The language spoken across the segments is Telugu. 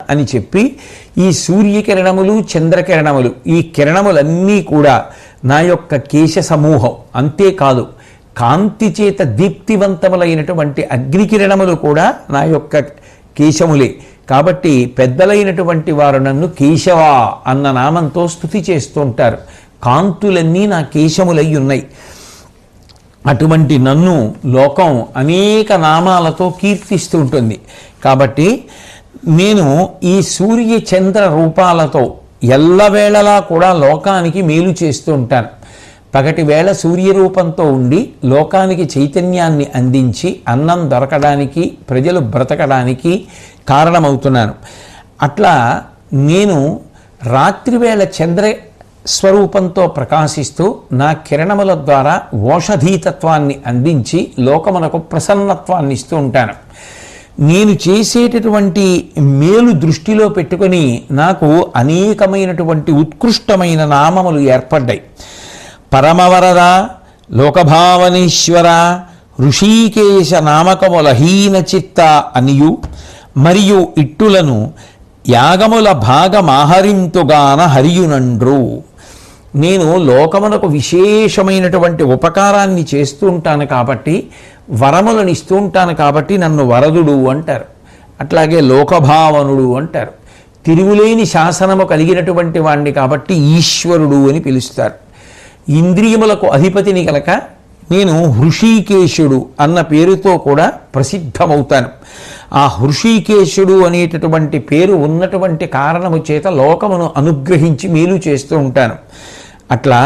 అని చెప్పి ఈ సూర్యకిరణములు చంద్రకిరణములు ఈ కిరణములన్నీ కూడా నా యొక్క కేశ సమూహం. అంతేకాదు కాంతి చేత దీప్తివంతములైనటువంటి అగ్నికిరణములు కూడా నా యొక్క కేశములే. కాబట్టి పెద్దలైనటువంటి వారు నన్ను కేశవ అన్న నామంతో స్తుతి చేస్తూ ఉంటారు. కాంతులన్నీ నా కేశములై ఉన్నాయి. అటువంటి నన్ను లోకం అనేక నామాలతో కీర్తిస్తూ ఉంటుంది. కాబట్టి నేను ఈ సూర్య చంద్ర రూపాలతో ఎల్లవేళలా కూడా లోకానికి మేలు చేస్తూ ఉంటాను. పగటి వేళ సూర్యరూపంతో ఉండి లోకానికి చైతన్యాన్ని అందించి అన్నం దొరకడానికి ప్రజలు బ్రతకడానికి కారణమవుతున్నాను. అట్లా నేను రాత్రివేళ చంద్ర స్వరూపంతో ప్రకాశిస్తూ నా కిరణముల ద్వారా ఓషధీతత్వాన్ని అందించి లోకమునకు ప్రసన్నత్వాన్ని ఇస్తూ ఉంటాను. నేను చేసేటటువంటి మేలు దృష్టిలో పెట్టుకొని నాకు అనేకమైనటువంటి ఉత్కృష్టమైన నామములు ఏర్పడ్డాయి. పరమవరద, లోకభావనేశ్వర, ఋషికేశ నామకముల హీన చిత్త అనియు మరియు ఇట్టులను యాగముల భాగమాహరింతుగాన హరియునండ్రు. నేను లోకమునకు విశేషమైనటువంటి ఉపకారాన్ని చేస్తూ ఉంటాను కాబట్టి, వరములను ఇస్తూ ఉంటాను కాబట్టి నన్ను వరదుడు అంటారు. అట్లాగే లోకభావనుడు అంటారు. తిరుగులేని శాసనము కలిగినటువంటి వాణ్ణి కాబట్టి ఈశ్వరుడు అని పిలుస్తారు. ఇంద్రియములకు అధిపతిని కనుక నేను హృషికేశుడు అన్న పేరుతో కూడా ప్రసిద్ధమవుతాను. ఆ హృషికేశుడు అనేటటువంటి పేరు ఉన్నటువంటి కారణము చేత లోకమును అనుగ్రహించి మేలు చేస్తూ ఉంటాను. అట్లా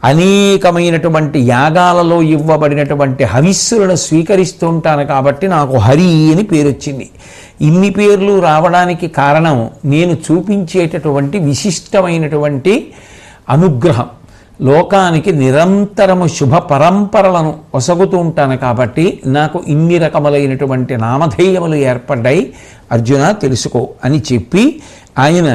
అనేకమైనటువంటి యాగాలలో ఇవ్వబడినటువంటి హవిస్సులను స్వీకరిస్తూ ఉంటాను కాబట్టి నాకు హరి అని పేరు వచ్చింది. ఇన్ని పేర్లు రావడానికి కారణం నేను చూపించేటటువంటి విశిష్టమైనటువంటి అనుగ్రహం. లోకానికి నిరంతరము శుభ పరంపరలను ఒసగుతూ ఉంటాను కాబట్టి నాకు ఇన్ని రకములైనటువంటి నామధేయములు ఏర్పడ్డాయి. అర్జున తెలుసుకో అని చెప్పి ఆయన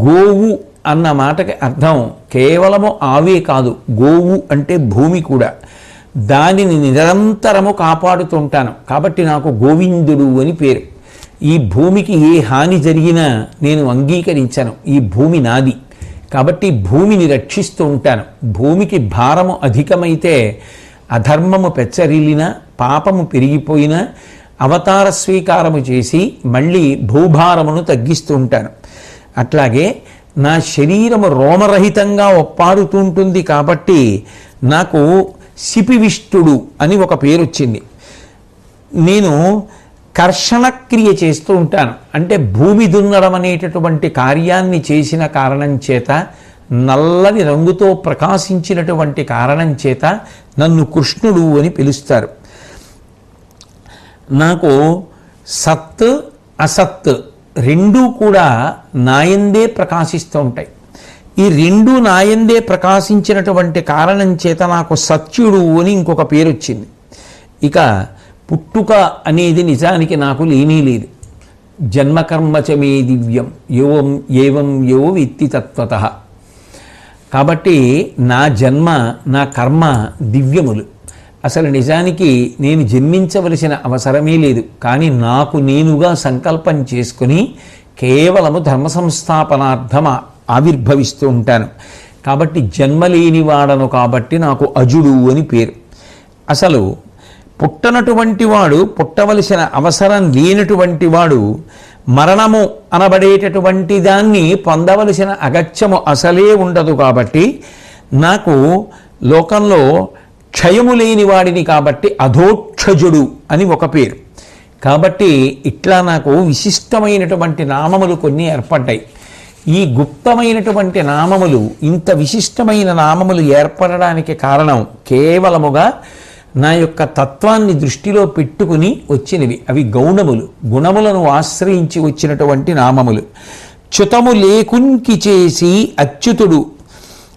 గోవు అన్న మాటకి అర్థం కేవలము ఆవే కాదు, గోవు అంటే భూమి కూడా. దానిని నిరంతరము కాపాడుతుంటాను కాబట్టి నాకు గోవిందుడు అని పేరు. ఈ భూమికి ఏ హాని జరిగినా నేను అంగీకరించను. ఈ భూమి నాది కాబట్టి భూమిని రక్షిస్తూ ఉంటాను. భూమికి భారము అధికమైతే, అధర్మము పెచ్చరిల్లినా, పాపము పెరిగిపోయినా అవతార స్వీకారము చేసి మళ్ళీ భూభారమును తగ్గిస్తూ ఉంటాను. అట్లాగే నా శరీరము రోమరహితంగా ఒప్పాడుతూ ఉంటుంది కాబట్టి నాకు శిపివిష్టుడు అని ఒక పేరు వచ్చింది. నేను కర్షణక్రియ చేస్తూ ఉంటాను. అంటే భూమి దున్నడం అనేటటువంటి కార్యాన్ని చేసిన కారణం చేత, నల్లని రంగుతో ప్రకాశించినటువంటి కారణం చేత నన్ను కృష్ణుడు అని పిలుస్తారు. నాకు సత్ అసత్ రెండూ కూడా నాయందే ప్రకాశిస్తూ ఉంటాయి. ఈ రెండు నాయందే ప్రకాశించినటువంటి కారణం చేత నాకు సత్యుడు అని ఇంకొక పేరు వచ్చింది. ఇక పుట్టుక అనేది నిజానికి నాకు లేనే లేదు. జన్మకర్మచమే దివ్యం ఏవం యో విత్తి తత్వతః. కాబట్టి నా జన్మ నా కర్మ దివ్యములు. అసలు నిజానికి నేను జన్మించవలసిన అవసరమే లేదు. కానీ నాకు నేనుగా సంకల్పం చేసుకుని కేవలము ధర్మ సంస్థాపనార్థం ఆవిర్భవిస్తూ ఉంటాను. కాబట్టి జన్మలేనివాడను కాబట్టి నాకు అజుడు అని పేరు. అసలు పుట్టనటువంటి వాడు, పుట్టవలసిన అవసరం లేనటువంటి వాడు, మరణము అనబడేటటువంటి దాన్ని పొందవలసిన అగత్యము అసలే ఉండదు. కాబట్టి నాకు లోకంలో క్షయము లేని వాడిని కాబట్టి అధోక్షజుడు అని ఒక పేరు. కాబట్టి ఇట్లా నాకు విశిష్టమైనటువంటి నామములు కొన్ని ఏర్పడ్డాయి. ఈ గుప్తమైనటువంటి నామములు, ఇంత విశిష్టమైన నామములు ఏర్పడడానికి కారణం కేవలముగా నా యొక్క తత్వాన్ని దృష్టిలో పెట్టుకుని వచ్చినవి. అవి గౌణములు, గుణములను ఆశ్రయించి వచ్చినటువంటి నామములు. చ్యుతము లేకుంకి చేసి అచ్యుతుడు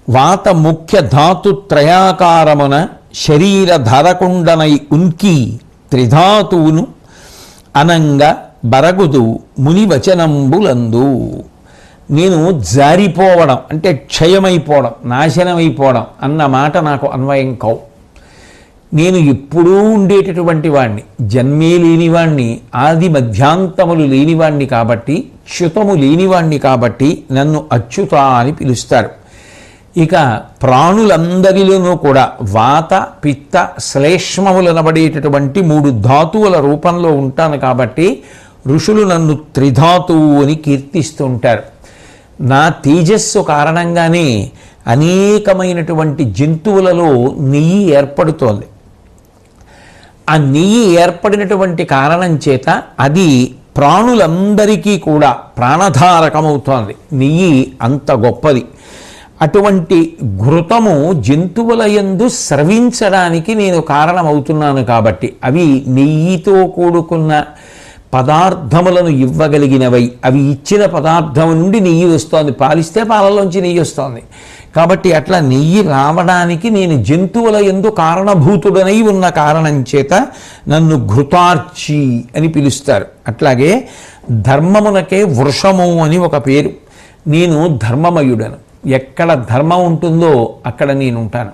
వాత ముఖ్య ధాతు త్రయాకారమున శరీర ధరకుండనై ఉన్కి త్రిధాతువును అనంగ బరగుదు మునివచనంబులందు. నేను జారిపోవడం అంటే క్షయమైపోవడం, నాశనమైపోవడం అన్న మాట నాకు అన్వయం కావు. నేను ఎప్పుడూ ఉండేటటువంటి వాణ్ణి, జన్మే లేనివాణ్ణి, ఆది మధ్యాంతములు లేనివాణ్ణి కాబట్టి, చ్యుతము లేనివాణ్ణి కాబట్టి నన్ను అచ్యుత అని పిలుస్తారు. ఇక ప్రాణులందరిలోనూ కూడా వాత పిత్త శ్లేష్మములనబడేటటువంటి 3 ధాతువుల రూపంలో ఉంటాను కాబట్టి ఋషులు నన్ను త్రిధాతువు అని కీర్తిస్తూ ఉంటారు. నా తేజస్సు కారణంగానే అనేకమైనటువంటి జంతువులలో నెయ్యి ఏర్పడుతోంది. ఆ నెయ్యి ఏర్పడినటువంటి కారణం చేత అది ప్రాణులందరికీ కూడా ప్రాణధారకమవుతోంది. నెయ్యి అంత గొప్పది. అటువంటి ఘృతము జంతువుల యందు స్రవించడానికి నేను కారణమవుతున్నాను కాబట్టి, అవి నెయ్యితో కూడుకున్న పదార్థములను ఇవ్వగలిగినవై, అవి ఇచ్చిన పదార్థం నుండి నెయ్యి వస్తోంది. పాలిస్తే పాలలోంచి నెయ్యి వస్తోంది కాబట్టి అట్లా నెయ్యి రావడానికి నేను జంతువుల యందు కారణభూతుడనై ఉన్న కారణం చేత నన్ను ఘృతార్చి అని పిలుస్తారు. అట్లాగే ధర్మమునకే వృషము అని ఒక పేరు. నేను ధర్మమయుడను. ఎక్కడ ధర్మం ఉంటుందో అక్కడ నేను ఉంటాను.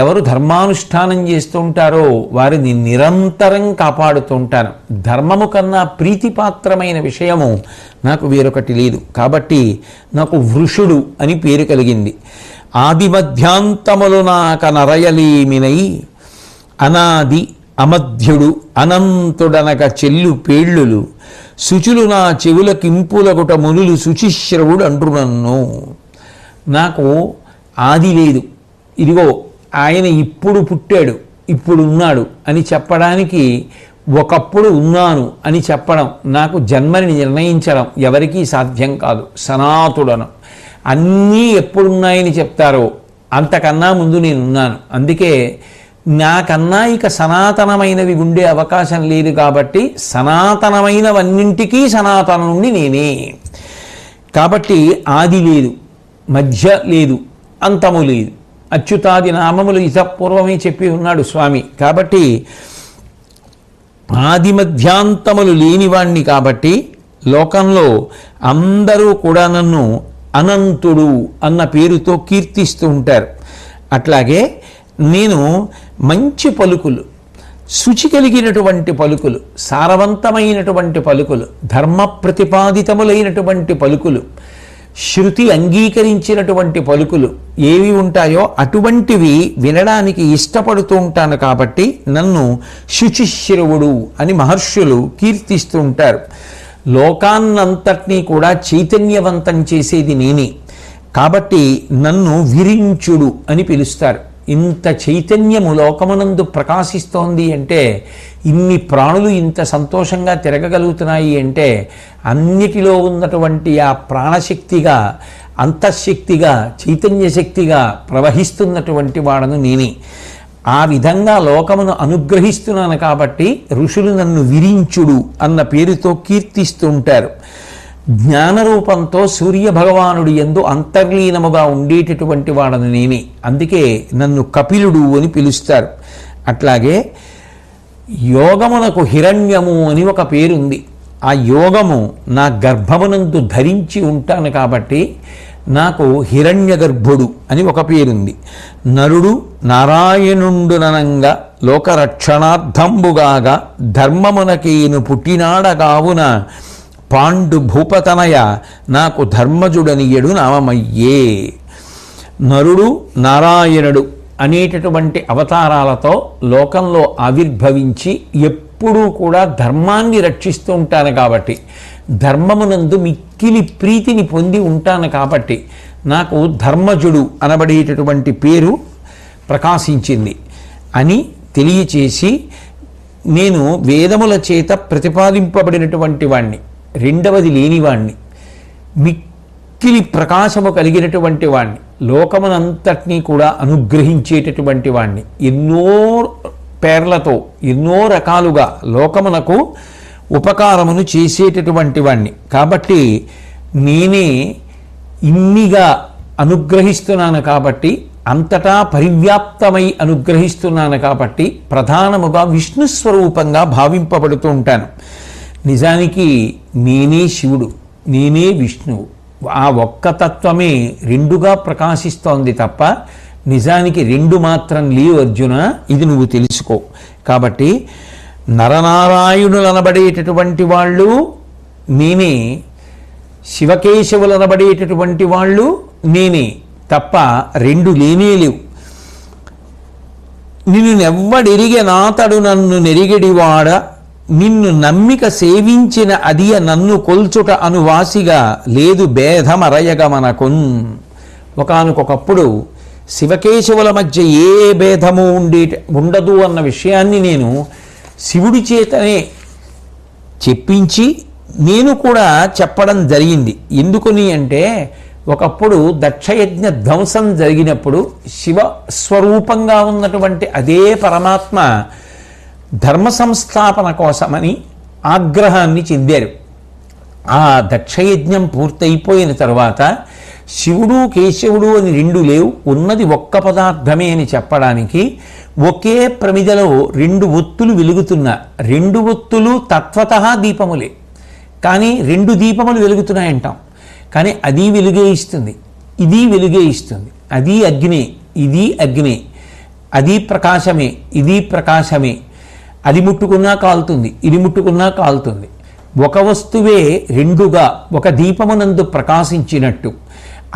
ఎవరు ధర్మానుష్ఠానం చేస్తూ ఉంటారో వారిని నిరంతరం కాపాడుతూ ఉంటాను. ధర్మము కన్నా ప్రీతిపాత్రమైన విషయము నాకు వేరొకటి లేదు కాబట్టి నాకు వృషుడు అని పేరు కలిగింది. ఆదిమధ్యాంతములు నాక నరయలేమినై అనాది అమధ్యుడు అనంతుడనక చెల్లు పేళ్ళులు శుచులు నా చెవుల కింపులగుట మునులు శుచిశ్రవుడు అంటునన్ను. నాకు ఆది లేదు, ఇదిగో ఆయన ఇప్పుడు పుట్టాడు, ఇప్పుడు ఉన్నాడు అని చెప్పడానికి, ఒకప్పుడు ఉన్నాను అని చెప్పడం, నాకు జన్మని నిర్ణయించడం ఎవరికీ సాధ్యం కాదు. సనాతుడను. అన్నీ ఎప్పుడున్నాయని చెప్తారో అంతకన్నా ముందు నేనున్నాను. అందుకే నాకన్నా ఇక సనాతనమైనవి ఉండే అవకాశం లేదు కాబట్టి సనాతనమైనవన్నింటికీ సనాతన నుండి నేనే. కాబట్టి ఆది లేదు, మధ్య లేదు, అంతము లేదు. అచ్యుతాది నామములు ఇతపూర్వమే చెప్పి ఉన్నాడు స్వామి. కాబట్టి ఆది మధ్యాంతములు లేనివాణ్ణి కాబట్టి లోకంలో అందరూ కూడా నన్ను అనంతుడు అన్న పేరుతో కీర్తిస్తూ ఉంటారు. అట్లాగే నేను మంచి పలుకులు, శుచి కలిగినటువంటి పలుకులు, సారవంతమైనటువంటి పలుకులు, ధర్మ ప్రతిపాదితములైనటువంటి పలుకులు, శృతి అంగీకరించినటువంటి పలుకులు ఏవి ఉంటాయో అటువంటివి వినడానికి ఇష్టపడుతూ ఉంటాను కాబట్టి నన్ను శుచిశ్రవుడు అని మహర్షులు కీర్తిస్తూ ఉంటారు. లోకాన్నంతటినీ కూడా చైతన్యవంతం చేసేది నేనే కాబట్టి నన్ను విరించుడు అని పిలుస్తారు. ఇంత చైతన్యము లోకమునందు ప్రకాశిస్తోంది అంటే, ఇన్ని ప్రాణులు ఇంత సంతోషంగా తిరగగలుగుతున్నాయి అంటే అన్నిటిలో ఉన్నటువంటి ఆ ప్రాణశక్తిగా, అంతఃశక్తిగా, చైతన్య శక్తిగా ప్రవహిస్తున్నటువంటి వాడను నేనే. ఆ విధంగా లోకమును అనుగ్రహిస్తున్నాను కాబట్టి ఋషులు నన్ను విరించుడు అన్న పేరుతో కీర్తిస్తూ ఉంటారు. జ్ఞానరూపంతో సూర్యభగవానుడి యందు అంతర్లీనముగా ఉండేటటువంటి వాడను నేనే. అందుకే నన్ను కపిలుడు అని పిలుస్తారు. అట్లాగే యోగమునకు హిరణ్యము అని ఒక పేరుంది. ఆ యోగము నా గర్భమునందు ధరించి ఉంటాను కాబట్టి నాకు హిరణ్య గర్భుడు అని ఒక పేరుంది. నరుడు నారాయణుండుననంగా లోకరక్షణార్థంబుగాగా ధర్మమునకేను పుట్టినాడగావున పాండు భూపతనయ నాకు ధర్మజుడనియడు నామమయ్యే. నరుడు నారాయణుడు అనేటటువంటి అవతారాలతో లోకంలో ఆవిర్భవించి ఎప్పుడూ కూడా ధర్మాన్ని రక్షిస్తూ ఉంటాను కాబట్టి, ధర్మమునందు మిక్కిలి ప్రీతిని పొంది ఉంటాను కాబట్టి నాకు ధర్మజుడు అనబడేటటువంటి పేరు ప్రకాశించింది అని తెలియచేసి, నేను వేదముల చేత ప్రతిపాదింపబడినటువంటి వాణ్ణి, రెండవది లేనివాణ్ణి, మిక్కిలి ప్రకాశము కలిగినటువంటి వాణ్ణి, లోకమునంతటినీ కూడా అనుగ్రహించేటటువంటి వాణ్ణి, ఎన్నో పేర్లతో ఎన్నో రకాలుగా లోకమునకు ఉపకారమును చేసేటటువంటి వాణ్ణి. కాబట్టి నేనే ఇన్నిగా అనుగ్రహిస్తున్నాను కాబట్టి, అంతటా పరివ్యాప్తమై అనుగ్రహిస్తున్నాను కాబట్టి ప్రధానముగా విష్ణు స్వరూపంగా భావింపబడుతూ ఉంటాను. నిజానికి నేనే శివుడు, నేనే విష్ణువు. ఆ ఒక్క తత్వమే రెండుగా ప్రకాశిస్తోంది తప్ప నిజానికి రెండు మాత్రం లేవు అర్జున, ఇది నువ్వు తెలుసుకో. కాబట్టి నరనారాయణులు అనబడేటటువంటి వాళ్ళు నేనే, శివకేశవులు అనబడేటటువంటి వాళ్ళు నేనే తప్ప రెండు లేనే లేవు. నిన్ను నెవ్వడెరిగెనాతడు నన్ను నెరిగెడివాడ, నిన్ను నమ్మిక సేవించిన అదియ నన్ను కొల్చుట అనువాసిగా లేదు భేదమరయగమనకున్. ఒకానొకప్పుడు శివకేశవుల మధ్య ఏ భేదము ఉండదు అన్న విషయాన్ని నేను శివుడి చేతనే చెప్పించి నేను కూడా చెప్పడం జరిగింది. ఎందుకని అంటే ఒకప్పుడు దక్షయజ్ఞ ధ్వంసం జరిగినప్పుడు శివస్వరూపంగా ఉన్నటువంటి అదే పరమాత్మ ధర్మ సంస్థాపన కోసమని ఆగ్రహాన్ని చెందారు. ఆ దక్షయజ్ఞం పూర్తయిపోయిన తర్వాత శివుడు కేశవుడు అని రెండు లేవు, ఉన్నది ఒక్క పదార్థమే అని చెప్పడానికి ఒకే ప్రమిదలో రెండు ఒత్తులు వెలుగుతున్న, రెండు ఒత్తులు తత్వతః దీపములే, కానీ రెండు దీపములు వెలుగుతున్నాయంటాం. కానీ అది వెలుగే ఇస్తుంది, ఇది వెలుగే ఇస్తుంది. అది అగ్ని, ఇది అగ్ని, అది ప్రకాశమే, ఇది ప్రకాశమే. అది ముట్టుకున్నా కాలుతుంది, ఇది ముట్టుకున్నా కాలుతుంది. ఒక వస్తువే రెండుగా ఒక దీపమునందు ప్రకాశించినట్టు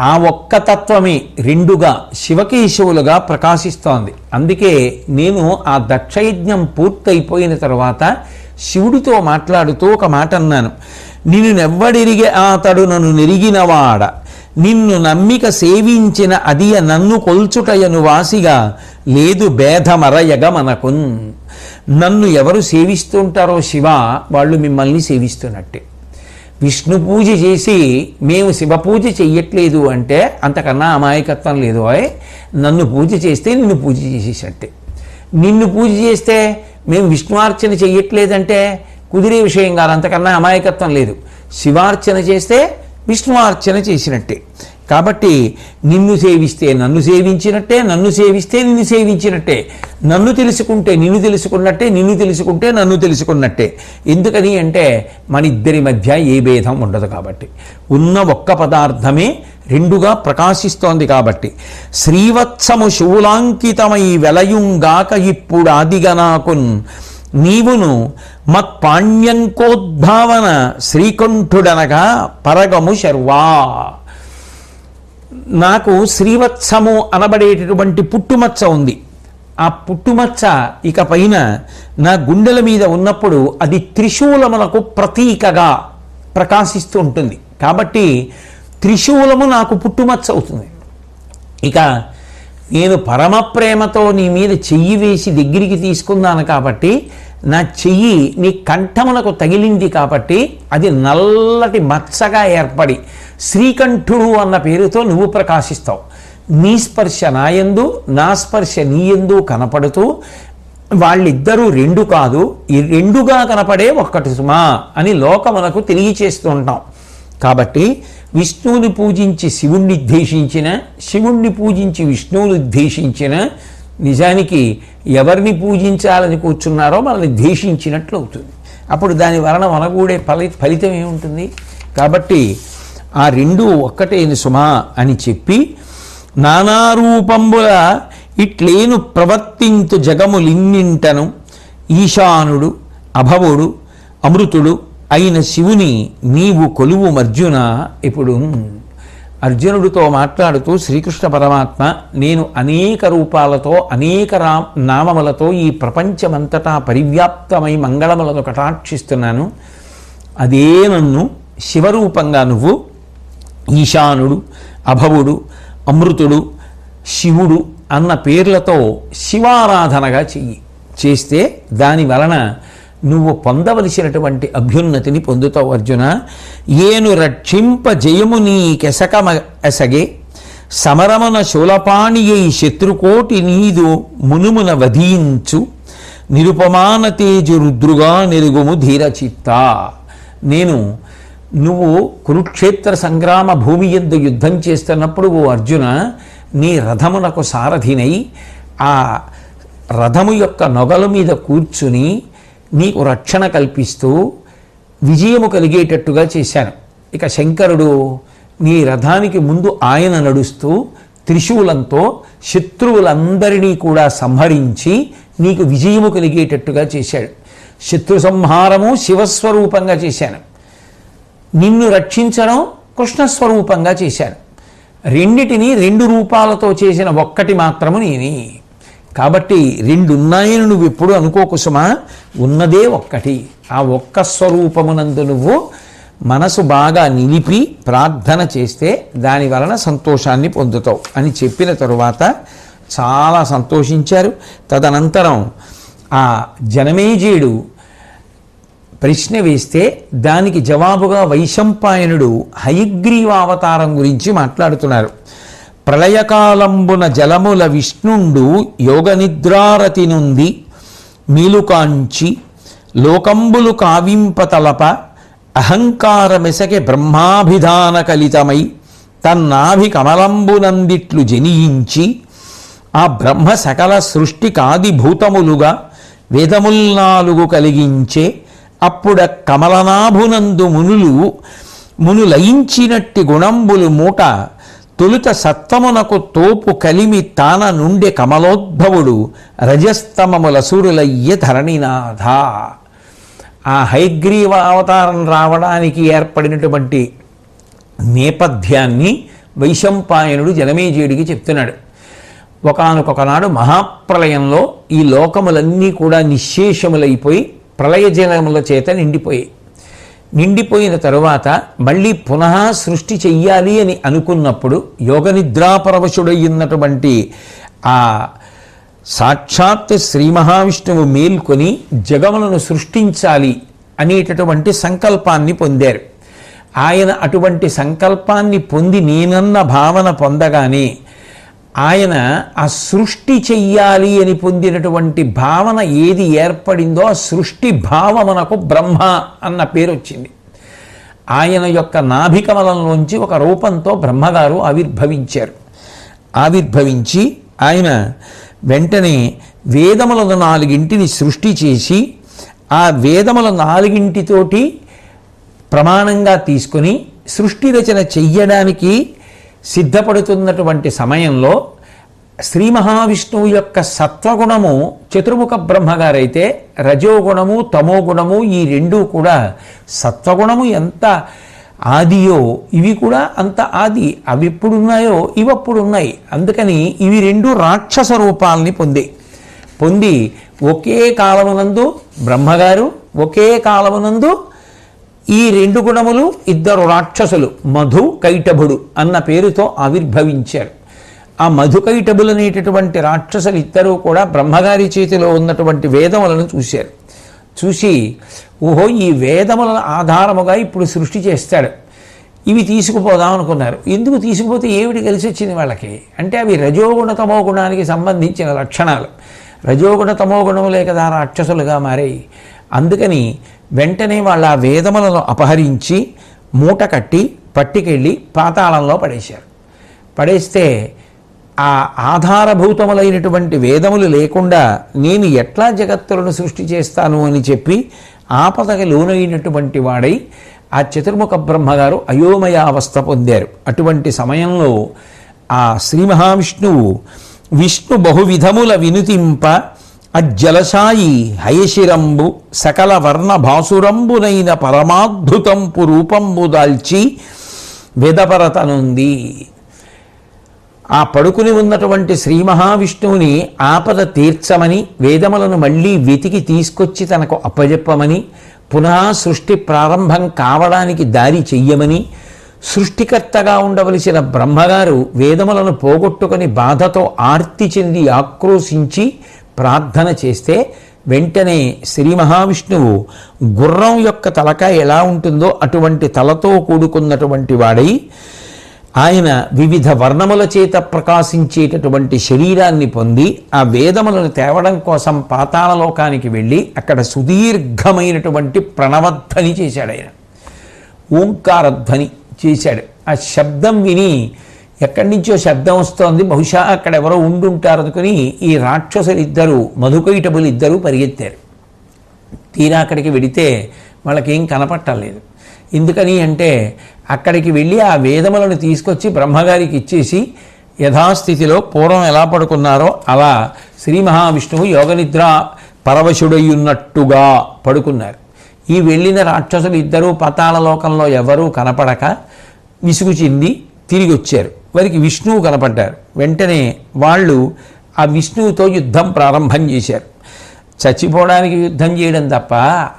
ఆ ఒక్క తత్వమే రెండుగా శివకేశవులుగా ప్రకాశిస్తోంది. అందుకే నేను ఆ దక్షయజ్ఞం పూర్తయిపోయిన తర్వాత శివుడితో మాట్లాడుతూ ఒక మాట అన్నాను. నిన్ను నెవ్వడెరిగే అతడు నన్ను నెరిగినవాడ, నిన్ను నమ్మిక సేవించిన అదియ నన్ను కొల్చుటయను వాసిగా లేదు భేదమరయగ మనకున్. నన్ను ఎవరు సేవిస్తుంటారో శివ, వాళ్ళు మిమ్మల్ని సేవిస్తున్నట్టే. విష్ణు పూజ చేసి మేము శివ పూజ చెయ్యట్లేదు అంటే అంతకన్నా అమాయకత్వం లేదు. నన్ను పూజ చేస్తే నిన్ను పూజ చేసేసట్టే. నిన్ను పూజ చేస్తే మేము విష్ణువార్చన చెయ్యట్లేదంటే కుదిరే విషయం కాదు, అంతకన్నా అమాయకత్వం లేదు. శివార్చన చేస్తే విష్ణువార్చన చేసినట్టే. కాబట్టి నిన్ను సేవిస్తే నన్ను సేవించినట్టే, నన్ను సేవిస్తే నిన్ను సేవించినట్టే. నన్ను తెలుసుకుంటే నిన్ను తెలుసుకున్నట్టే, నిన్ను తెలుసుకుంటే నన్ను తెలుసుకున్నట్టే. ఎందుకని అంటే మన ఇద్దరి మధ్య ఏ భేదం ఉండదు కాబట్టి, ఉన్న ఒక్క పదార్థమే రెండుగా ప్రకాశిస్తోంది కాబట్టి. శ్రీవత్సము శూలాంకితమై వెలయుంగాక ఇప్పుడు ఆదిగనాకున్, నీవును మత్పాణ్యంకోద్భావన శ్రీకంఠుడనగా పరగము శర్వా. నాకు శ్రీవత్సము అనబడేటటువంటి పుట్టుమచ్చ ఉంది. ఆ పుట్టుమచ్చ ఇక పైన నా గుండెల మీద ఉన్నప్పుడు అది త్రిశూలమునకు ప్రతీకగా ప్రకాశిస్తూ ఉంటుంది. కాబట్టి త్రిశూలము నాకు పుట్టుమచ్చ అవుతుంది. ఇక నేను పరమ ప్రేమతో నీ మీద చెయ్యి వేసి దగ్గరికి తీసుకున్నాను కాబట్టి నా చెయ్యి నీ కంఠమునకు తగిలింది కాబట్టి అది నల్లటి మచ్చగా ఏర్పడి శ్రీకంఠుడు అన్న పేరుతో నువ్వు ప్రకాశిస్తావు. నీ స్పర్శ నాయందు, నా స్పర్శ నీయందు కనపడుతూ వాళ్ళిద్దరూ రెండు కాదు, ఈ రెండుగా కనపడే ఒక్కటి సుమా అని లోకమునకు తెలియచేస్తూ ఉంటాం. కాబట్టి విష్ణువుని పూజించి శివుణ్ణి ద్వేషించిన, శివుణ్ణి పూజించి విష్ణువుని ద్వేషించిన నిజానికి ఎవరిని పూజించాలని కూర్చున్నారో మనల్ని ద్వేషించినట్లు అవుతుంది. అప్పుడు దాని వలన మనగూడే ఫలితం ఏముంటుంది? కాబట్టి ఆ రెండు ఒక్కటేని సుమా అని చెప్పి, నానారూపంబుల ఇట్లేను ప్రవర్తింతు జగములిన్నింటను ఈశానుడు అభవుడు అమృతుడు అయిన శివుని నీవు కొలువు అర్జున. ఇప్పుడు అర్జునుడితో మాట్లాడుతూ శ్రీకృష్ణ పరమాత్మ, నేను అనేక రూపాలతో అనేక నామములతో ఈ ప్రపంచమంతటా పరివ్యాప్తమై మంగళములను కటాక్షిస్తున్నాను. అదే నన్ను శివరూపంగా నువ్వు ఈశానుడు అభవుడు అమృతుడు శివుడు అన్న పేర్లతో శివారాధనగా చేస్తే దాని వలన నువ్వు పొందవలసినటువంటి అభ్యున్నతిని పొందుతావు అర్జున. ఏను రక్షింప జయము నీ కెసకమ ఎసగే, సమరమున శూలపాణియై శత్రుకోటి నీదు మునుమున వధించు, నిరుపమాన తేజు రుద్రుగా నెరుగుము ధీరచిత్త. నువ్వు కురుక్షేత్ర సంగ్రామ భూమి యందు యుద్ధం చేస్తున్నప్పుడు ఓ అర్జున, నీ రథమునకు సారథినై ఆ రథము యొక్క నొగల మీద కూర్చుని నీకు రక్షణ కల్పిస్తూ విజయము కలిగేటట్టుగా చేశాను. ఇక శంకరుడు నీ రథానికి ముందు ఆయన నడుస్తూ త్రిశూలంతో శత్రువులందరినీ కూడా సంహరించి నీకు విజయము కలిగేటట్టుగా చేశాడు. శత్రు సంహారము శివస్వరూపంగా చేశాను, నిన్ను రక్షించడం కృష్ణస్వరూపంగా చేశాను. రెండిటిని రెండు రూపాలతో చేసిన ఒక్కటి మాత్రము నేనే. కాబట్టి రెండున్నాయని నువ్వు ఎప్పుడు అనుకోకుసుమా, ఉన్నదే ఒక్కటి. ఆ ఒక్క స్వరూపమునందు నువ్వు మనసు బాగా నిలిపి ప్రార్థన చేస్తే దాని వలన సంతోషాన్ని పొందుతావు అని చెప్పిన తరువాత చాలా సంతోషించారు. తదనంతరం ఆ జనమేజయుడు ప్రశ్న వేస్తే దానికి జవాబుగా వైశంపాయనుడు హయగ్రీవావతారం గురించి మాట్లాడుతున్నారు. ప్రళయకాలంబున జలముల విష్ణుండు యోగనిద్రారతి నుండి మీలుకాంచి లోకంబులు కావింపతలప అహంకారమెసకె బ్రహ్మాభిధాన కలితమై తన్నాభి కమలంబునందిట్లు జనియించి ఆ బ్రహ్మ సకల సృష్టి కాదిభూతములుగా వేదముల్నాలుగు కలిగించే అప్పుడ కమలనాభునందు మునులయించినట్టి గుణంబులు మూట తొలుత సత్వమునకు తోపు కలిమి తాన నుండి కమలోద్భవుడు రజస్తమముల సూరులయ్య ధరణినాథ. ఆ హయగ్రీవ అవతారం రావడానికి ఏర్పడినటువంటి నేపథ్యాన్ని వైశంపాయనుడు జనమేజయుడికి చెప్తున్నాడు. ఒకానొకనాడు మహాప్రళయంలో ఈ లోకములన్నీ కూడా నిశ్శేషములైపోయి ప్రళయ జలముల చేత నిండిపోయిన తరువాత మళ్ళీ పునః సృష్టి చెయ్యాలి అని అనుకున్నప్పుడు యోగనిద్రాపరవశుడయ్యున్నటువంటి ఆ సాక్షాత్ శ్రీ మహావిష్ణువు మేల్కొని జగములను సృష్టించాలి అనేటటువంటి సంకల్పాన్ని పొందారు. ఆయన అటువంటి సంకల్పాన్ని పొంది నేనన్న భావన పొందగానే ఆయన ఆ సృష్టి చెయ్యాలి అని పొందినటువంటి భావన ఏది ఏర్పడిందో ఆ సృష్టి భావమునకు బ్రహ్మ అన్న పేరు వచ్చింది. ఆయన యొక్క నాభికమలంలోంచి ఒక రూపంతో బ్రహ్మగారు ఆవిర్భవించి ఆయన వెంటనే వేదములను 4 సృష్టి చేసి ఆ వేదముల 4 ప్రమాణంగా తీసుకొని సృష్టి రచన చెయ్యడానికి సిద్ధపడుతున్నటువంటి సమయంలో శ్రీ మహావిష్ణువు యొక్క సత్వగుణము చతుర్ముఖ బ్రహ్మగారైతే రజోగుణము తమోగుణము ఈ రెండూ కూడా సత్వగుణము ఎంత ఆదియో ఇవి కూడా అంత ఆది. అవి ఎప్పుడున్నాయో ఇవప్పుడున్నాయి. అందుకని ఇవి రెండు రాక్షస రూపాలని పొంది ఒకే కాలమునందు బ్రహ్మగారు ఒకే కాలమునందు ఈ 2 గుణములు 2 రాక్షసులు మధు కైటభుడు అన్న పేరుతో ఆవిర్భవించారు. ఆ మధు కైటభులు అనేటటువంటి రాక్షసులు ఇద్దరూ కూడా బ్రహ్మగారి చేతిలో ఉన్నటువంటి వేదములను చూసి ఓహో ఈ వేదములను ఆధారముగా ఇప్పుడు సృష్టి చేస్తాడు, ఇవి తీసుకుపోదాం అనుకున్నారు. ఎందుకు తీసుకుపోతే ఏమిటి కలిసి వచ్చింది వాళ్ళకి అంటే అవి రజోగుణ తమో గుణానికి సంబంధించిన లక్షణాలు. రజోగుణ తమో గుణములే కదా రాక్షసులుగా మారాయి. అందుకని వెంటనే వాళ్ళ ఆ వేదములను అపహరించి మూట కట్టి పట్టుకెళ్ళి పాతాళంలో పడేస్తే ఆ ఆధారభూతములైనటువంటి వేదములు లేకుండా నేను ఎట్లా జగత్తులను సృష్టి చేస్తాను అని చెప్పి ఆపదకి లోనైనటువంటి వాడై ఆ చతుర్ముఖ బ్రహ్మగారు అయోమయావస్థ పొందారు. అటువంటి సమయంలో ఆ శ్రీ మహావిష్ణువు విష్ణు బహువిధముల వినుతింప అజ్జలసాయి హయశిరంబు సకల వర్ణ భాసురంబునైన పరమాద్భుతంపు రూపంబు దాల్చి వెదపరతనుంది. ఆ పడుకుని ఉన్నటువంటి శ్రీ మహావిష్ణువుని ఆపద తీర్చమని వేదములను మళ్ళీ వెతికి తీసుకొచ్చి తనకు అప్పజెప్పమని పునః సృష్టి ప్రారంభం కావడానికి దారి చెయ్యమని సృష్టికర్తగా ఉండవలసిన బ్రహ్మగారు వేదములను పోగొట్టుకొని బాధతో ఆర్తి చెంది ఆక్రోశించి ప్రార్థన చేస్తే వెంటనే శ్రీ మహావిష్ణువు గుర్రం యొక్క తలకాయ ఎలా ఉంటుందో అటువంటి తలతో కూడుకున్నటువంటి వాడై ఆయన వివిధ వర్ణముల చేత ప్రకాశించేటటువంటి శరీరాన్ని పొంది ఆ వేదములను తేవడం కోసం పాతాళలోకానికి వెళ్ళి అక్కడ సుదీర్ఘమైనటువంటి ప్రణవధ్వని చేశాడు. ఆయన ఓంకారధ్వని చేశాడు. ఆ శబ్దం విని ఎక్కడి నుంచో శబ్దం వస్తోంది, బహుశా అక్కడ ఎవరో ఉండుంటారు అనుకుని ఈ రాక్షసులు ఇద్దరు మధుకైటబులు ఇద్దరు పరిగెత్తారు. తీరా అక్కడికి వెడితే వాళ్ళకేం కనపట్టలేదు. ఎందుకని అంటే అక్కడికి వెళ్ళి ఆ వేదములను తీసుకొచ్చి బ్రహ్మగారికి ఇచ్చేసి యథాస్థితిలో పూర్వం ఎలా పడుకున్నారో అలా శ్రీ మహావిష్ణువు యోగనిద్ర పరవశుడయ్యున్నట్టుగా పడుకున్నారు. ఈ వెళ్ళిన రాక్షసులు ఇద్దరూ పాతాళ లోకంలో ఎవరూ కనపడక విసుగు చెంది తిరిగి వచ్చారు. వారికి విష్ణువు కనపడ్డారు. వెంటనే వాళ్ళు ఆ విష్ణువుతో యుద్ధం ప్రారంభం చేశారు. చచ్చిపోవడానికి యుద్ధం చేయడం తప్ప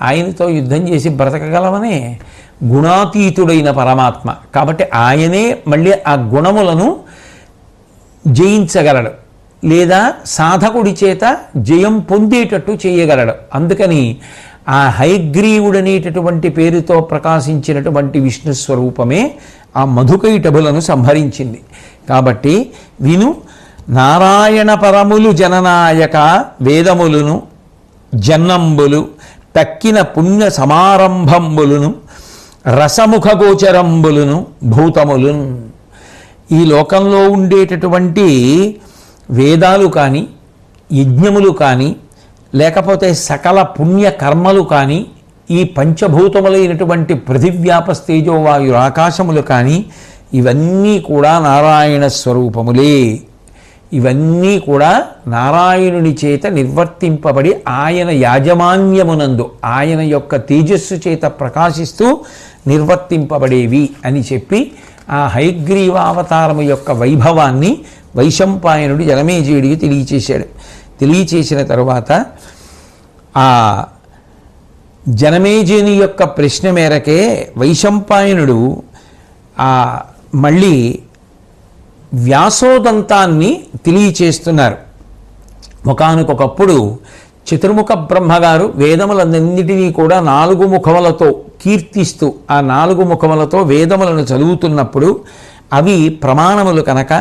ఆయనతో యుద్ధం చేసి బ్రతకగలమనే గుణాతీతుడైన పరమాత్మ కాబట్టి ఆయనే మళ్ళీ ఆ గుణములను జయించగలడు, లేదా సాధకుడి చేత జయం పొందేటట్టు చేయగలడు. అందుకని ఆ హయగ్రీవుడనేటటువంటి పేరుతో ప్రకాశించినటువంటి విష్ణు స్వరూపమే ఆ మధుకైటభులను సంహరించింది. కాబట్టి విను, నారాయణ పరములు జననాయక వేదములను జన్నంబులు తక్కిన పుణ్య సమారంభంబులను రసముఖ గోచరంబులను భూతములున్. ఈ లోకంలో ఉండేటటువంటి వేదాలు కానీ యజ్ఞములు కానీ లేకపోతే సకల పుణ్య కర్మలు కానీ ఈ పంచభూతములైనటువంటి పృథివ్యాపస్తేజోవాయు ఆకాశములు కానీ ఇవన్నీ కూడా నారాయణ స్వరూపములే. ఇవన్నీ కూడా నారాయణుని చేత నిర్వర్తింపబడి ఆయన యాజమాన్యమునందు ఆయన యొక్క తేజస్సు చేత ప్రకాశిస్తూ నిర్వర్తింపబడేవి అని చెప్పి ఆ హయగ్రీవావతారము యొక్క వైభవాన్ని వైశంపాయనుడు జనమేజయుడికి తెలియచేశాడు. తెలియచేసిన తరువాత ఆ జనమేజయుని యొక్క ప్రశ్న మేరకే వైశంపాయనుడు మళ్ళీ వ్యాసోదంతాన్ని తెలియచేస్తున్నారు. ఒకానొకప్పుడు చతుర్ముఖ బ్రహ్మగారు వేదములన్నింటినీ కూడా 4 ముఖములతో కీర్తిస్తూ ఆ 4 ముఖములతో వేదములను చదువుతున్నప్పుడు అవి ప్రమాణములు కనుక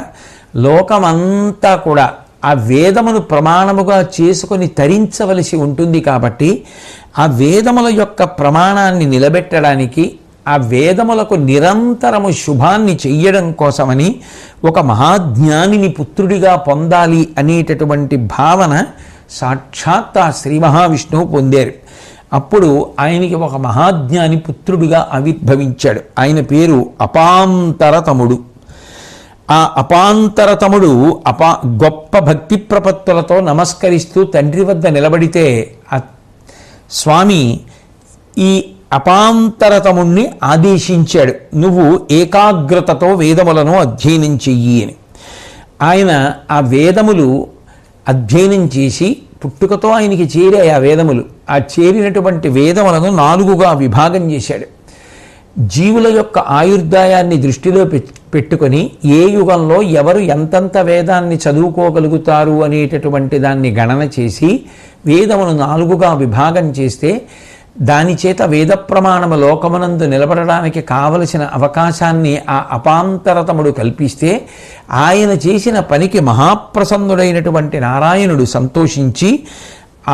లోకమంతా కూడా ఆ వేదమును ప్రమాణముగా చేసుకొని తరించవలసి ఉంటుంది. కాబట్టి ఆ వేదముల యొక్క ప్రమాణాన్ని నిలబెట్టడానికి ఆ వేదములకు నిరంతరము శుభాన్ని చెయ్యడం కోసమని ఒక మహాజ్ఞానిని పుత్రుడిగా పొందాలి అనేటటువంటి భావన సాక్షాత్ ఆ శ్రీ మహావిష్ణువు పొందారు. అప్పుడు ఆయనకి ఒక మహాజ్ఞాని పుత్రుడిగా ఆవిర్భవించాడు. ఆయన పేరు అపాంతరతముడు. ఆ అపాంతరతముడు గొప్ప భక్తి ప్రపత్తులతో నమస్కరిస్తూ తండ్రి వద్ద నిలబడితే ఆ స్వామి ఈ అపాంతరతముణ్ణి ఆదేశించాడు, నువ్వు ఏకాగ్రతతో వేదములను అధ్యయనం చెయ్యి అని. ఆయన ఆ వేదములు అధ్యయనం చేసి పుట్టుకతో ఆయనకి చేరే ఆ వేదములు, ఆ చేరినటువంటి వేదములను 4గా విభాగం చేశాడు. జీవుల యొక్క ఆయుర్దాయాన్ని దృష్టిలో పెట్టుకొని ఏ యుగంలో ఎవరు ఎంతంత వేదాన్ని చదువుకోగలుగుతారు అనేటటువంటి దాన్ని గణన చేసి వేదమును 4గా విభాగం చేస్తే దాని చేత వేద ప్రమాణము లోకమునందు నిలబడడానికి కావలసిన అవకాశాన్ని ఆ అపాంతరతముడు కల్పిస్తే ఆయన చేసిన పనికి మహాప్రసన్నుడైనటువంటి నారాయణుడు సంతోషించి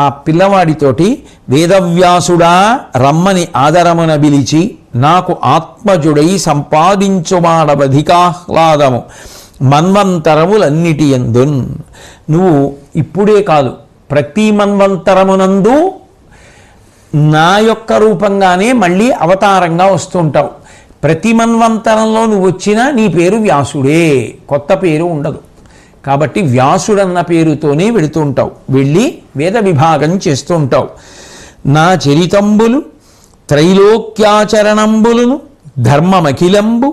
ఆ పిల్లవాడితోటి వేదవ్యాసుడా రమ్మని ఆదరమున పిలిచి నాకు ఆత్మజుడై సంపాదించుమాడవధికాహ్లాదము మన్వంతరములన్నిటి యందున్. నువ్వు ఇప్పుడే కాదు ప్రతి మన్వంతరమునందు నా యొక్క రూపంగానే మళ్ళీ అవతారంగా వస్తుంటావు. ప్రతి మన్వంతరంలో నువ్వు వచ్చినా నీ పేరు వ్యాసుడే, కొత్త పేరు ఉండదు. కాబట్టి వ్యాసుడన్న పేరుతోనే వెళుతుంటావు, వెళ్ళి వేద విభాగం చేస్తూ ఉంటావు. నా చరితంబులు త్రైలోక్యాచరణంబులను ధర్మమఖిలంబు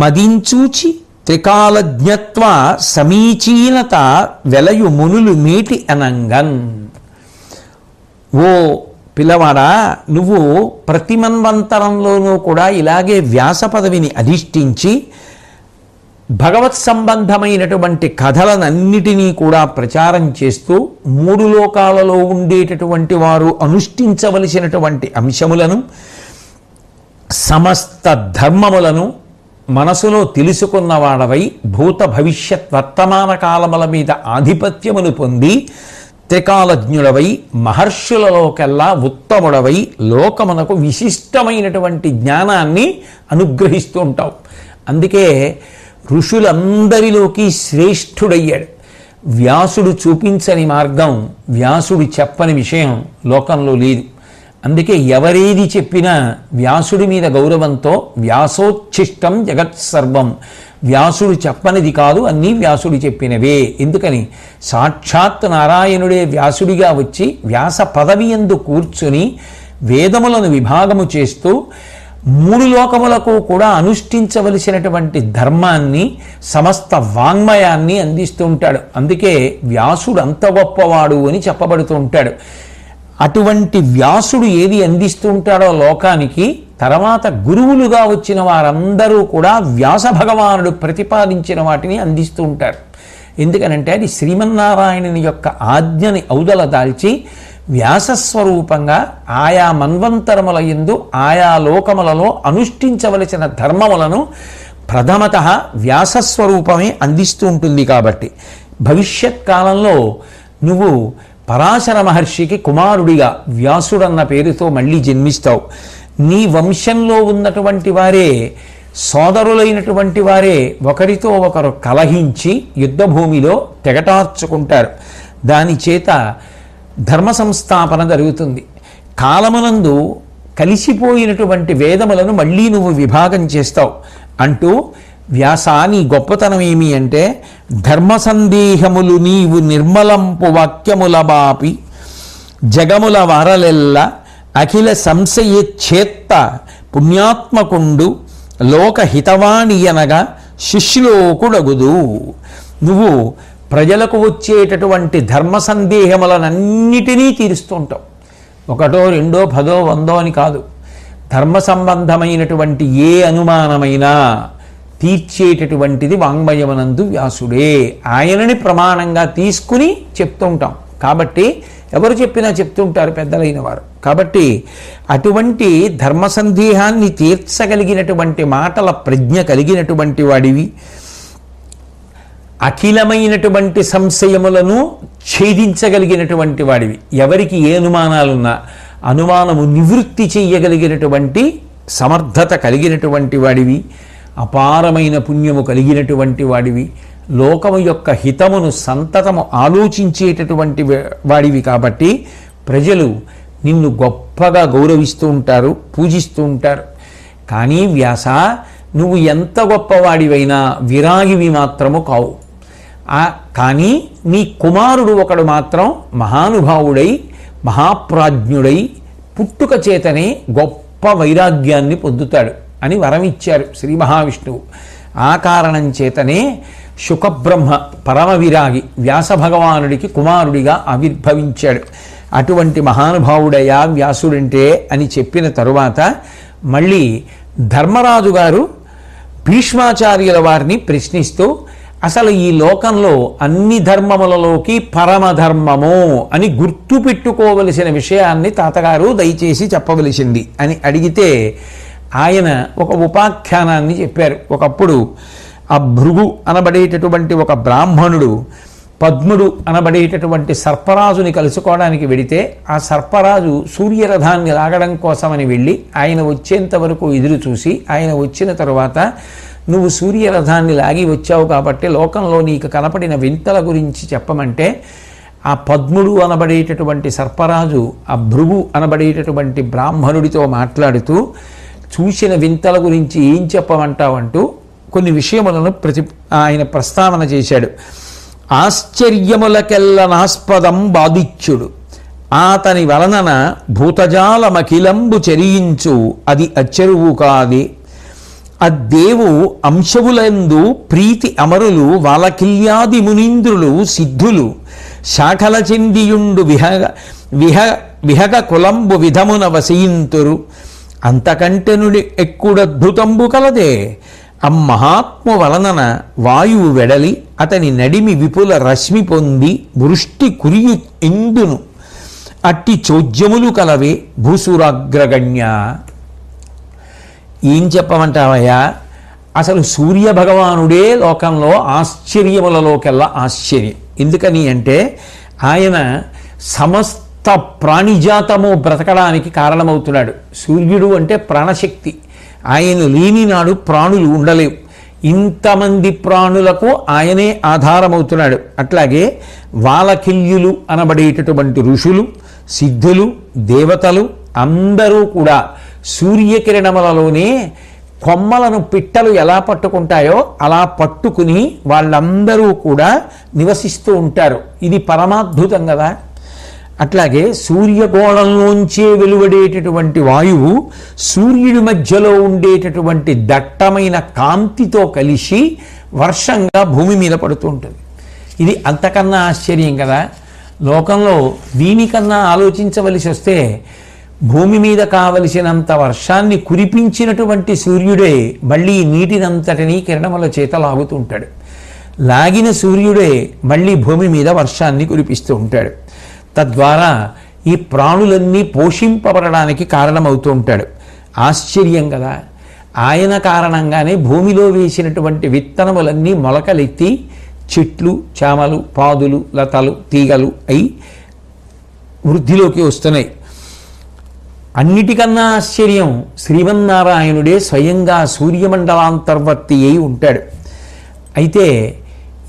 మదించూచి త్రికాలజ్ఞత్వ సమీచీనత వెలయు మునులు మేటి అనంగన్. ఓ పిల్లవాడా, నువ్వు ప్రతి మన్వంతరంలోనూ కూడా ఇలాగే వ్యాస పదవిని అధిష్ఠించి భగవత్ సంబంధమైనటువంటి కథలనన్నిటినీ కూడా ప్రచారం చేస్తూ 3 లోకాలలో ఉండేటటువంటి వారు అనుష్ఠించవలసినటువంటి అంశములను సమస్త ధర్మములను మనసులో తెలుసుకున్నవాడవై భూత భవిష్యత్ వర్తమాన కాలముల మీద ఆధిపత్యమును పొంది త్రికాలజ్ఞుడవై మహర్షులలోకెల్లా ఉత్తముడవై లోకమునకు విశిష్టమైనటువంటి జ్ఞానాన్ని అనుగ్రహిస్తూ ఉంటావు. అందుకే ఋషులందరిలోకి శ్రేష్ఠుడయ్యాడు. వ్యాసుడు చూపించని మార్గం, వ్యాసుడు చెప్పని విషయం లోకంలో లేదు. అందుకే ఎవరేది చెప్పినా వ్యాసుడి మీద గౌరవంతో వ్యాసోచ్ఛిష్టం జగత్సర్వం, వ్యాసుడు చెప్పనిది కాదు, అన్నీ వ్యాసుడు చెప్పినవే. ఎందుకని సాక్షాత్ నారాయణుడే వ్యాసుడిగా వచ్చి వ్యాస పదవి యందు కూర్చుని వేదములను విభాగము చేస్తూ 3 లోకములకు కూడా అనుష్ఠించవలసినటువంటి ధర్మాన్ని, సమస్త వాంగ్మయాన్ని అందిస్తూ ఉంటాడు. అందుకే వ్యాసుడు అంత గొప్పవాడు అని చెప్పబడుతూ ఉంటాడు. అటువంటి వ్యాసుడు ఏది అందిస్తూ ఉంటాడో లోకానికి, తర్వాత గురువులుగా వచ్చిన వారందరూ కూడా వ్యాస భగవానుడు ప్రతిపాదించిన వాటిని అందిస్తూ ఉంటారు. ఎందుకనంటే అది శ్రీమన్నారాయణుని యొక్క ఆజ్ఞని ఔదల దాల్చి వ్యాసస్వరూపంగా ఆయా మన్వంతరముల యందు ఆయా లోకములలో అనుష్ఠించవలసిన ధర్మములను ప్రథమత వ్యాసస్వరూపమే అందిస్తూ ఉంటుంది. కాబట్టి భవిష్యత్ కాలంలో నువ్వు పరాశర మహర్షికి కుమారుడిగా వ్యాసుడన్న పేరుతో మళ్ళీ జన్మిస్తావు. నీ వంశంలో ఉన్నటువంటి వారే, సోదరులైనటువంటి వారే ఒకరితో ఒకరు కలహించి యుద్ధభూమిలో తెగటార్చుకుంటారు. దాని చేత ధర్మ సంస్థాపన జరుగుతుంది. కాలమునందు కలిసిపోయినటువంటి వేదములను మళ్ళీ నువ్వు విభాగం చేస్తావు అంటూ వ్యాస నీ గొప్పతనం ఏమి అంటే, ధర్మ సందేహములు నీవు నిర్మలంపు వాక్యముల బాపి జగముల వారలెల్ల అఖిల సంశయేచ్ఛేత్త పుణ్యాత్మకుండు లోకహితవాణి అనగా శిష్యులోకుడగుదు. నువ్వు ప్రజలకు వచ్చేటటువంటి ధర్మ సందేహములనన్నిటినీ తీరుస్తూ ఉంటావు. 1, 2, 10, 100 అని కాదు. ధర్మ సంబంధమైనటువంటి ఏ అనుమానమైనా తీర్చేటటువంటిది వాంగ్మయమనందు వ్యాసుడే. ఆయనని ప్రమాణంగా తీసుకుని చెప్తూ ఉంటాం. కాబట్టి ఎవరు చెప్పినా చెప్తుంటారు పెద్దలైన వారు. కాబట్టి అటువంటి ధర్మ సందేహాన్ని తీర్చగలిగినటువంటి మాటల ప్రజ్ఞ కలిగినటువంటి వాడివి, అఖిలమైనటువంటి సంశయములను ఛేదించగలిగినటువంటి వాడివి. ఎవరికి ఏ అనుమానాలున్నా అనుమానము నివృత్తి చెయ్యగలిగినటువంటి సమర్థత కలిగినటువంటి వాడివి, అపారమైన పుణ్యము కలిగినటువంటి వాడివి, లోకము యొక్క హితమును సంతతము ఆలోచించేటటువంటి వాడివి. కాబట్టి ప్రజలు నిన్ను గొప్పగా గౌరవిస్తూ ఉంటారు, పూజిస్తూ ఉంటారు. కానీ వ్యాస, నువ్వు ఎంత గొప్పవాడివైనా విరాగివి మాత్రము కావు. కానీ నీ కుమారుడు ఒకడు మాత్రం మహానుభావుడై మహాప్రాజ్ఞుడై పుట్టుక చేతనే గొప్ప వైరాగ్యాన్ని పొందుతాడు అని వరమిచ్చారు శ్రీ మహావిష్ణువు. ఆ కారణం చేతనే శుకబ్రహ్మ పరమ విరాగి వ్యాస భగవానుడికి కుమారుడిగా ఆవిర్భవించాడు. అటువంటి మహానుభావుడయ్యా వ్యాసుడంటే అని చెప్పిన తరువాత మళ్ళీ ధర్మరాజు గారు భీష్మాచార్యుల వారిని ప్రశ్నిస్తూ, అసలు ఈ లోకంలో అన్ని ధర్మములలోకి పరమధర్మము అని గుర్తు పెట్టుకోవలసిన విషయాన్ని తాతగారు దయచేసి చెప్పవలసింది అని అడిగితే ఆయన ఒక ఉపాఖ్యానాన్ని చెప్పారు. ఒకప్పుడు ఆ భృగు అనబడేటటువంటి ఒక బ్రాహ్మణుడు పద్ముడు అనబడేటటువంటి సర్పరాజుని కలుసుకోవడానికి వెడితే, ఆ సర్పరాజు సూర్యరథాన్ని లాగడం కోసమని వెళ్ళి ఆయన వచ్చేంత వరకు ఎదురు చూసి, ఆయన వచ్చిన తరువాత నువ్వు సూర్యరథాన్ని లాగి వచ్చావు కాబట్టి లోకంలో నీకు కనపడిన వింతల గురించి చెప్పమంటే, ఆ పద్ముడు అనబడేటటువంటి సర్పరాజు ఆ భృగు అనబడేటటువంటి బ్రాహ్మణుడితో మాట్లాడుతూ చూసిన వింతల గురించి ఏం చెప్పమంటావంటూ కొన్ని విషయములను ఆయన ప్రస్తావన చేశాడు. ఆశ్చర్యములకెల్లనాస్పదం బాధిత్యుడు ఆతని వలనన భూతజాలమఖిలంబు చెరియించు అది అచ్చెరువు కాదే. అద్దేవు అంశవులందు ప్రీతి అమరులు వాలకిల్యాది మునీంద్రులు సిద్ధులు శాఖల చెందియుండు విహగ కులంబు విధమున వసయింతురు అంతకంటెనుడి ఎక్కుడద్భుతంబు కలదే. అమ్మహాత్మ వలనన వాయువు వెడలి అతని నడిమి విపుల రశ్మి పొంది వృష్టి కురియు ఇందును అట్టి చోద్యములు కలవే భూసురాగ్రగణ్య. ఏం చెప్పమంటావయ్యా, అసలు సూర్య భగవానుడే లోకంలో ఆశ్చర్యములలోకెల్లా ఆశ్చర్యం. ఎందుకని అంటే ఆయన సమస్త ప్రాణిజాతము బ్రతకడానికి కారణమవుతున్నాడు. సూర్యుడు అంటే ప్రాణశక్తి, ఆయన లేని నాడు ప్రాణులు ఉండలేవు. ఇంతమంది ప్రాణులకు ఆయనే ఆధారమవుతున్నాడు. అట్లాగే వాలకిల్యులు అనబడేటటువంటి ఋషులు, సిద్ధులు, దేవతలు, అందరూ కూడా సూర్యకిరణములలోనే కొమ్మలను పిట్టలు ఎలా పట్టుకుంటాయో అలా పట్టుకుని వాళ్ళందరూ కూడా నివసిస్తూ ఉంటారు. ఇది పరమాద్భుతం కదా. అట్లాగే సూర్యగోళంలోంచే వెలువడేటటువంటి వాయువు సూర్యుడి మధ్యలో ఉండేటటువంటి దట్టమైన కాంతితో కలిసి వర్షంగా భూమి మీద పడుతూ ఉంటుంది. ఇది అంతకన్నా ఆశ్చర్యం కదా. లోకంలో దీనికన్నా ఆలోచించవలసి వస్తే భూమి మీద కావలసినంత వర్షాన్ని కురిపించినటువంటి సూర్యుడే మళ్ళీ నీటినంతటినీ కిరణముల చేత లాగుతూ ఉంటాడు. లాగిన సూర్యుడే మళ్ళీ భూమి మీద వర్షాన్ని కురిపిస్తూ ఉంటాడు. తద్వారా ఈ ప్రాణులన్నీ పోషింపబడడానికి కారణమవుతూ ఉంటాడు. ఆశ్చర్యం కదా. ఆయన కారణంగానే భూమిలో వేసినటువంటి విత్తనములన్నీ మొలకలెత్తి చెట్లు, చామలు, పాదులు, లతలు, తీగలు అయి వృద్ధిలోకి వస్తున్నాయి. అన్నిటికన్నా ఆశ్చర్యం శ్రీమన్నారాయణుడే స్వయంగా సూర్యమండలాంతర్వర్తి అయి ఉంటాడు. అయితే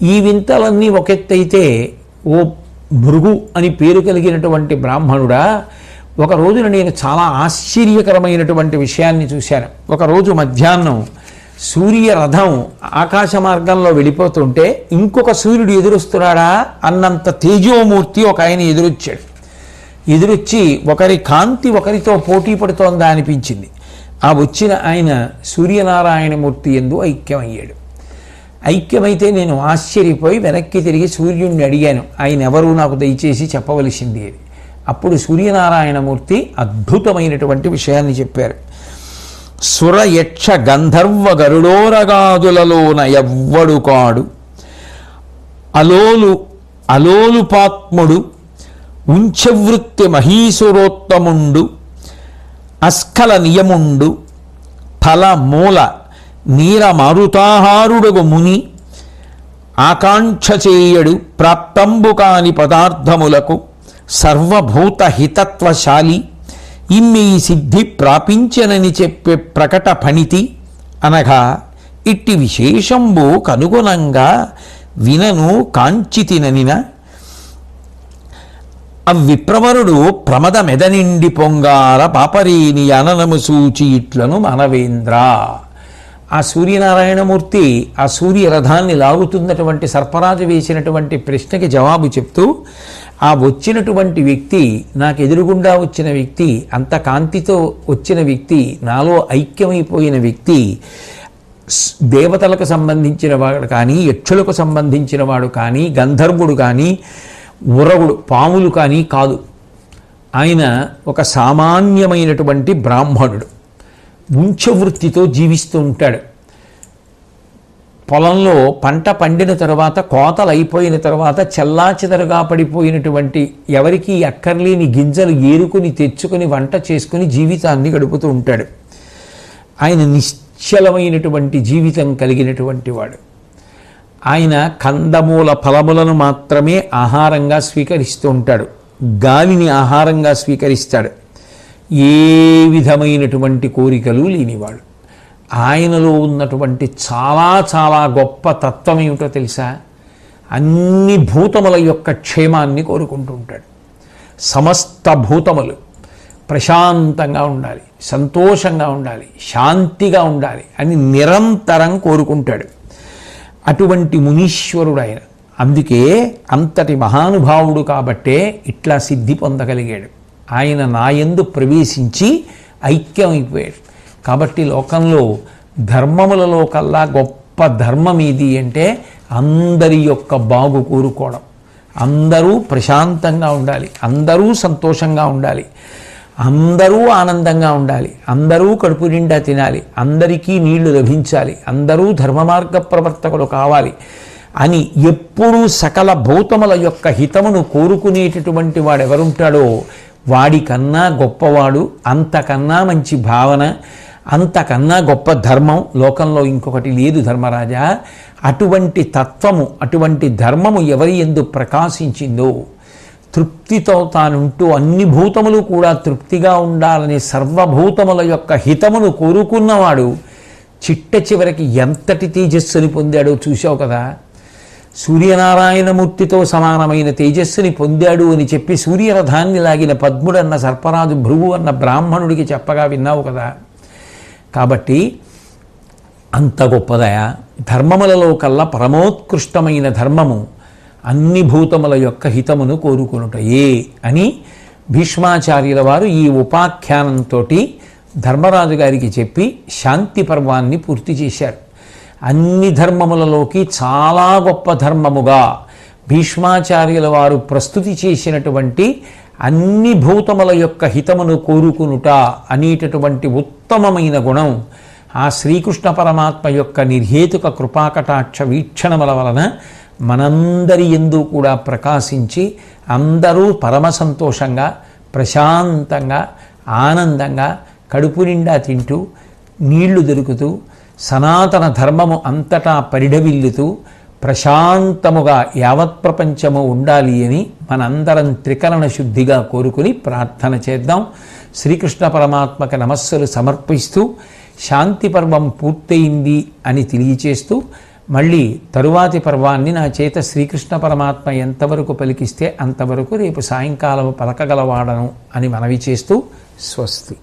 ఈ వింతలన్నీ ఒకెత్తైతే ఓ భృగు అని పేరు కలిగినటువంటి బ్రాహ్మణుడా, ఒక రోజున నేను చాలా ఆశ్చర్యకరమైనటువంటి విషయాన్ని చూశాను. ఒకరోజు మధ్యాహ్నం సూర్యరథం ఆకాశ మార్గంలో వెళ్ళిపోతుంటే ఇంకొక సూర్యుడు ఎదురొస్తున్నాడా అన్నంత తేజోమూర్తి ఒక ఆయన ఎదురొచ్చాడు. ఎదురొచ్చి ఒకరి కాంతి ఒకరితో పోటీ పడుతోందా అనిపించింది. ఆ వచ్చిన ఆయన సూర్యనారాయణమూర్తి యందు ఐక్యమయ్యాడు. ఐక్యమైతే నేను ఆశ్చర్యపోయి వెనక్కి తిరిగి సూర్యుడిని అడిగాను, ఆయన ఎవరు నాకు దయచేసి చెప్పవలసింది అని. అప్పుడు సూర్యనారాయణమూర్తి అద్భుతమైనటువంటి విషయాన్ని చెప్పారు. సుర యక్ష గంధర్వ గరుడోరగాదులలోన ఎవ్వడు కాడు, అలోలుపాత్ముడు ఉంచవృత్తి మహీసురోత్తముండు, అస్కల నియముండు, ఫల మూల నీర మారుతాహారుడగు ముని, ఆకాంక్ష చేయడు ప్రాప్తంబు కాని పదార్థములకు, సర్వభూత హితత్వశాలి, ఇమ్మి సిద్ధి ప్రాపించనని చెప్పే ప్రకట పణితి అనగా, ఇట్టి విశేషంబు కనుగుణంగా వినను కాంచితిననిన అవిప్రవరుడు ప్రమద మెదనిండి పొంగార పాపరీని అననము సూచి ఇట్లను మనవేంద్ర. ఆ సూర్యనారాయణమూర్తి ఆ సూర్యరథాన్ని లాగుతున్నటువంటి సర్పరాజు వేసినటువంటి ప్రశ్నకి జవాబు చెప్తూ, ఆ వచ్చినటువంటి వ్యక్తి, నాకు ఎదురుగుండా వచ్చిన వ్యక్తి, అంత కాంతితో వచ్చిన వ్యక్తి, నాలో ఐక్యమైపోయిన వ్యక్తి దేవతలకు సంబంధించిన వాడు కానీ, యక్షులకు సంబంధించిన వాడు కానీ, గంధర్వుడు కానీ, ఉరగుడు పాములు కానీ కాదు. ఆయన ఒక సామాన్యమైనటువంటి బ్రాహ్మణుడు. ఉంచవృత్తితో జీవిస్తూ ఉంటాడు. పొలంలో పంట పండిన తర్వాత, కోతలు అయిపోయిన తర్వాత చెల్లాచెదరుగా పడిపోయినటువంటి ఎవరికీ అక్కర్లేని గింజలు ఏరుకుని తెచ్చుకొని వంట చేసుకుని జీవితాన్ని గడుపుతూ ఉంటాడు. ఆయన నిశ్చలమైనటువంటి జీవితం కలిగినటువంటి వాడు. ఆయన కందమూల ఫలములను మాత్రమే ఆహారంగా స్వీకరిస్తూ ఉంటాడు. గాలిని ఆహారంగా స్వీకరిస్తాడు. ఏ విధమైనటువంటి కోరికలు లేనివాడు. ఆయనలో ఉన్నటువంటి చాలా చాలా గొప్ప తత్వం ఏమిటో తెలుసా? అన్ని భూతముల యొక్క క్షేమాన్ని కోరుకుంటూ ఉంటాడు. సమస్త భూతములు ప్రశాంతంగా ఉండాలి, సంతోషంగా ఉండాలి, శాంతిగా ఉండాలి అని నిరంతరం కోరుకుంటాడు. అటువంటి మునీశ్వరుడు ఆయన. అందుకే అంతటి మహానుభావుడు కాబట్టే ఇట్లా సిద్ధి పొందగలిగాడు. ఆయన నాయందు ప్రవేశించి ఐక్యమైపోయాడు. కాబట్టి లోకంలో ధర్మములలో కల్లా గొప్ప ధర్మం ఏది అంటే అందరి యొక్క బాగు కోరుకోవడం. అందరూ ప్రశాంతంగా ఉండాలి, అందరూ సంతోషంగా ఉండాలి, అందరూ ఆనందంగా ఉండాలి, అందరూ కడుపు నిండా తినాలి, అందరికీ నీళ్లు లభించాలి, అందరూ ధర్మ మార్గ ప్రవర్తకులు కావాలి అని ఎప్పుడూ సకల భూతముల యొక్క హితమును కోరుకునేటటువంటి వాడు ఎవరుంటాడో వాడికన్నా గొప్పవాడు, అంతకన్నా మంచి భావన, అంతకన్నా గొప్ప ధర్మం లోకంలో ఇంకొకటి లేదు ధర్మరాజా. అటువంటి తత్వము, అటువంటి ధర్మము ఎవరి యందు ప్రకాశించిందో, తృప్తితో తానుంటూ అన్ని భూతములు కూడా తృప్తిగా ఉండాలని సర్వభూతముల యొక్క హితమును కోరుకున్నవాడు చిట్ట చివరికి ఎంతటి తేజస్సుని పొందాడో చూశావు కదా. సూర్యనారాయణమూర్తితో సమానమైన తేజస్సుని పొందాడు అని చెప్పి సూర్యరథాన్ని లాగిన పద్ముడన్న సర్పరాజు భృగు అన్న బ్రాహ్మణుడికి చెప్పగా విన్నావు కదా. కాబట్టి అంత గొప్పదయా. ధర్మములలో కల్లా పరమోత్కృష్టమైన ధర్మము అన్ని భూతముల యొక్క హితమును కోరుకొనుటయే అని భీష్మాచార్యుల వారు ఈ ఉపాఖ్యానంతో ధర్మరాజు గారికి చెప్పి శాంతి పర్వాన్ని పూర్తి చేశారు. అన్ని ధర్మములలోకి చాలా గొప్ప ధర్మముగా భీష్మాచార్యుల వారు ప్రస్తుతి చేసినటువంటి అన్ని భూతముల యొక్క హితమును కోరుకునుట అనేటటువంటి ఉత్తమమైన గుణం ఆ శ్రీకృష్ణ పరమాత్మ యొక్క నిర్హేతుక కృపాకటాక్ష వీక్షణముల వలన మనందరి యందు కూడా ప్రకాశించి అందరూ పరమ సంతోషంగా ప్రశాంతంగా ఆనందంగా కడుపు నిండా తింటూ నీళ్లు దొరుకుతూ సనాతన ధర్మము అంతటా పరిఢవిల్లుతూ ప్రశాంతముగా యావత్ ప్రపంచము ఉండాలి అని మనందరం త్రికరణ శుద్ధిగా కోరుకుని ప్రార్థన చేద్దాం. శ్రీకృష్ణ పరమాత్మకి నమస్సులు సమర్పిస్తూ శాంతి పర్వం పూర్తయింది అని తెలియచేస్తూ మళ్ళీ తరువాతి పర్వాన్ని నా చేత శ్రీకృష్ణ పరమాత్మ ఎంతవరకు పలికిస్తే అంతవరకు రేపు సాయంకాలం పలకగలవాడను అని మనవి చేస్తూ స్వస్తి.